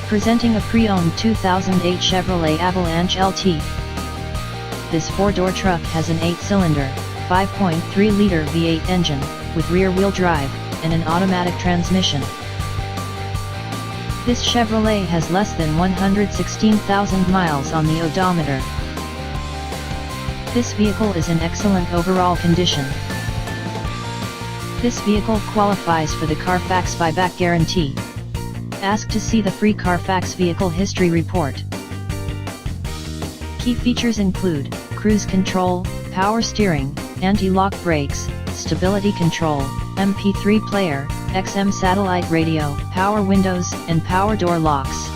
Presenting a pre-owned 2008 Chevrolet Avalanche LT. This four-door truck has an 8-cylinder, 5.3-liter V8 engine, with rear-wheel drive, and an automatic transmission. This Chevrolet has less than 116,000 miles on the odometer. This vehicle is in excellent overall condition. This vehicle qualifies for the CARFAX buyback guarantee. Ask to see the free CARFAX Vehicle History Report. Key features include cruise control, power steering, anti-lock brakes, stability control, MP3 player, XM satellite radio, power windows, and power door locks.